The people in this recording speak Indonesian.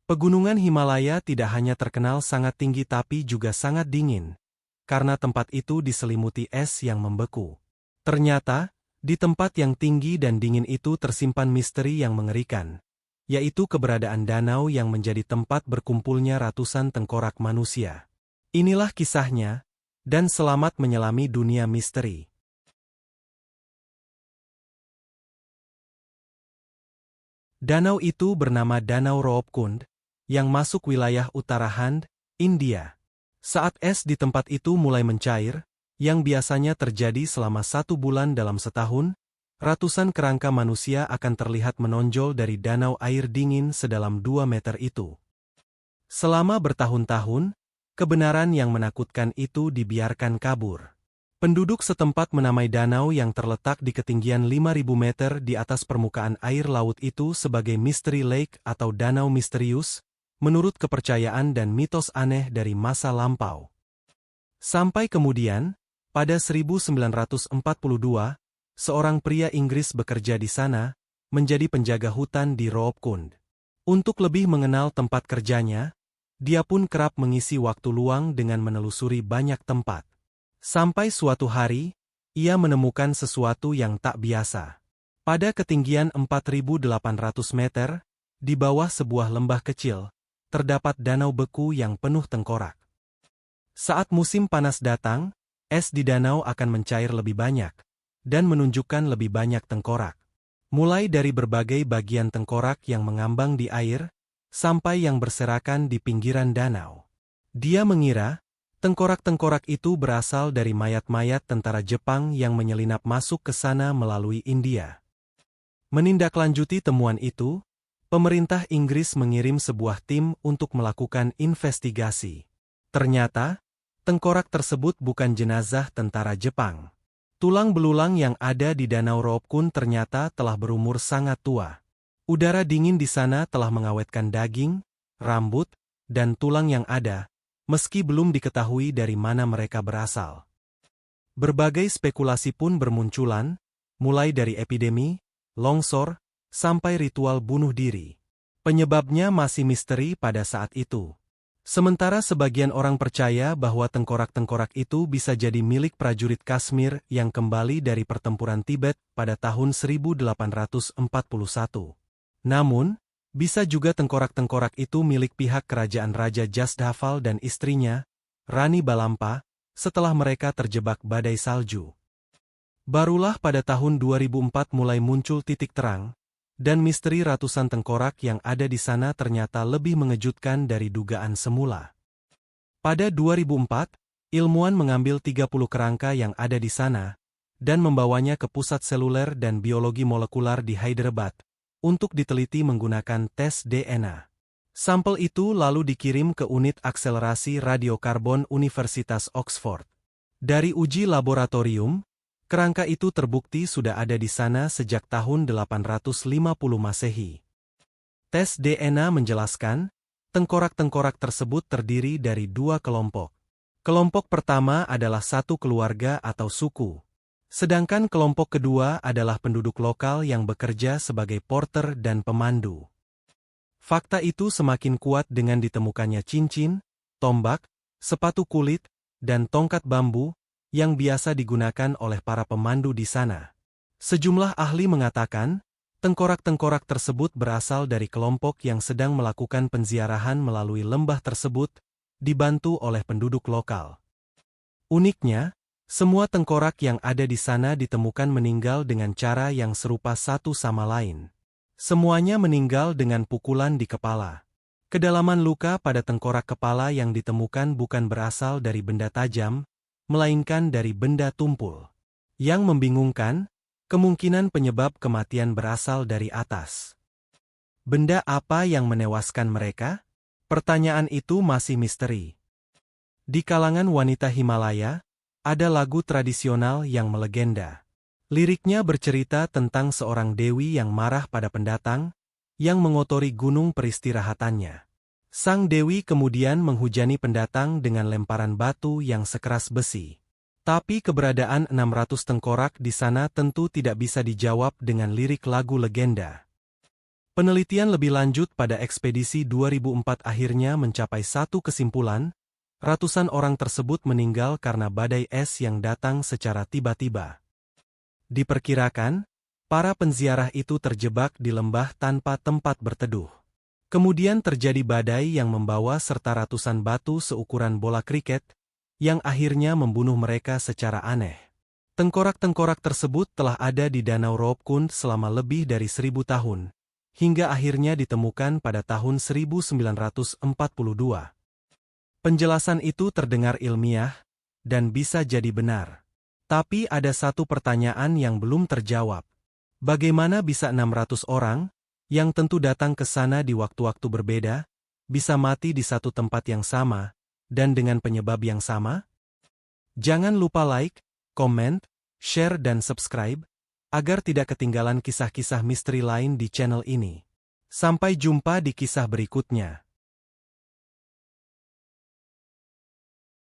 Pegunungan Himalaya tidak hanya terkenal sangat tinggi tapi juga sangat dingin, karena tempat itu diselimuti es yang membeku. Ternyata, di tempat yang tinggi dan dingin itu tersimpan misteri yang mengerikan, yaitu keberadaan danau yang menjadi tempat berkumpulnya ratusan tengkorak manusia. Inilah kisahnya, dan selamat menyelami dunia misteri. Danau itu bernama Danau Roopkund, yang masuk wilayah Uttarakhand, India. Saat es di tempat itu mulai mencair, yang biasanya terjadi selama 1 bulan dalam setahun, ratusan kerangka manusia akan terlihat menonjol dari danau air dingin sedalam 2 meter itu. Selama bertahun-tahun, kebenaran yang menakutkan itu dibiarkan kabur. Penduduk setempat menamai danau yang terletak di ketinggian 5.000 meter di atas permukaan air laut itu sebagai Mystery Lake atau Danau Misterius, menurut kepercayaan dan mitos aneh dari masa lampau. Sampai kemudian, pada 1942, seorang pria Inggris bekerja di sana, menjadi penjaga hutan di Roopkund. Untuk lebih mengenal tempat kerjanya, dia pun kerap mengisi waktu luang dengan menelusuri banyak tempat. Sampai suatu hari, ia menemukan sesuatu yang tak biasa. Pada ketinggian 4.800 meter, di bawah sebuah lembah kecil, terdapat danau beku yang penuh tengkorak. Saat musim panas datang, es di danau akan mencair lebih banyak, dan menunjukkan lebih banyak tengkorak. Mulai dari berbagai bagian tengkorak yang mengambang di air, sampai yang berserakan di pinggiran danau. Dia mengira, tengkorak-tengkorak itu berasal dari mayat-mayat tentara Jepang yang menyelinap masuk ke sana melalui India. Menindaklanjuti temuan itu, pemerintah Inggris mengirim sebuah tim untuk melakukan investigasi. Ternyata, tengkorak tersebut bukan jenazah tentara Jepang. Tulang belulang yang ada di Danau Roopkund ternyata telah berumur sangat tua. Udara dingin di sana telah mengawetkan daging, rambut, dan tulang yang ada, meski belum diketahui dari mana mereka berasal. Berbagai spekulasi pun bermunculan, mulai dari epidemi, longsor, sampai ritual bunuh diri. Penyebabnya masih misteri pada saat itu. Sementara sebagian orang percaya bahwa tengkorak-tengkorak itu bisa jadi milik prajurit Kashmir yang kembali dari pertempuran Tibet pada tahun 1841. Namun, bisa juga tengkorak-tengkorak itu milik pihak kerajaan Raja Jasdhaval dan istrinya, Rani Balampa, setelah mereka terjebak badai salju. Barulah pada tahun 2004 mulai muncul titik terang, dan misteri ratusan tengkorak yang ada di sana ternyata lebih mengejutkan dari dugaan semula. Pada 2004, ilmuwan mengambil 30 kerangka yang ada di sana, dan membawanya ke pusat seluler dan biologi molekular di Hyderabad, untuk diteliti menggunakan tes DNA. Sampel itu lalu dikirim ke unit akselerasi radiokarbon Universitas Oxford. Dari uji laboratorium, kerangka itu terbukti sudah ada di sana sejak tahun 850 Masehi. Tes DNA menjelaskan, tengkorak-tengkorak tersebut terdiri dari 2 kelompok. Kelompok pertama adalah satu keluarga atau suku. Sedangkan kelompok kedua adalah penduduk lokal yang bekerja sebagai porter dan pemandu. Fakta itu semakin kuat dengan ditemukannya cincin, tombak, sepatu kulit, dan tongkat bambu, yang biasa digunakan oleh para pemandu di sana. Sejumlah ahli mengatakan, tengkorak-tengkorak tersebut berasal dari kelompok yang sedang melakukan penziarahan melalui lembah tersebut, dibantu oleh penduduk lokal. Uniknya, semua tengkorak yang ada di sana ditemukan meninggal dengan cara yang serupa satu sama lain. Semuanya meninggal dengan pukulan di kepala. Kedalaman luka pada tengkorak kepala yang ditemukan bukan berasal dari benda tajam, melainkan dari benda tumpul. Yang membingungkan, kemungkinan penyebab kematian berasal dari atas. Benda apa yang menewaskan mereka? Pertanyaan itu masih misteri. Di kalangan wanita Himalaya, ada lagu tradisional yang melegenda. Liriknya bercerita tentang seorang dewi yang marah pada pendatang, yang mengotori gunung peristirahatannya. Sang dewi kemudian menghujani pendatang dengan lemparan batu yang sekeras besi. Tapi keberadaan 600 tengkorak di sana tentu tidak bisa dijawab dengan lirik lagu legenda. Penelitian lebih lanjut pada ekspedisi 2004 akhirnya mencapai satu kesimpulan, ratusan orang tersebut meninggal karena badai es yang datang secara tiba-tiba. Diperkirakan, para penziarah itu terjebak di lembah tanpa tempat berteduh. Kemudian terjadi badai yang membawa serta ratusan batu seukuran bola kriket, yang akhirnya membunuh mereka secara aneh. Tengkorak-tengkorak tersebut telah ada di Danau Roopkund selama lebih dari 1000 tahun, hingga akhirnya ditemukan pada tahun 1942. Penjelasan itu terdengar ilmiah, dan bisa jadi benar. Tapi ada satu pertanyaan yang belum terjawab. Bagaimana bisa 600 orang, yang tentu datang ke sana di waktu-waktu berbeda, bisa mati di satu tempat yang sama, dan dengan penyebab yang sama? Jangan lupa like, komen, share dan subscribe, agar tidak ketinggalan kisah-kisah misteri lain di channel ini. Sampai jumpa di kisah berikutnya.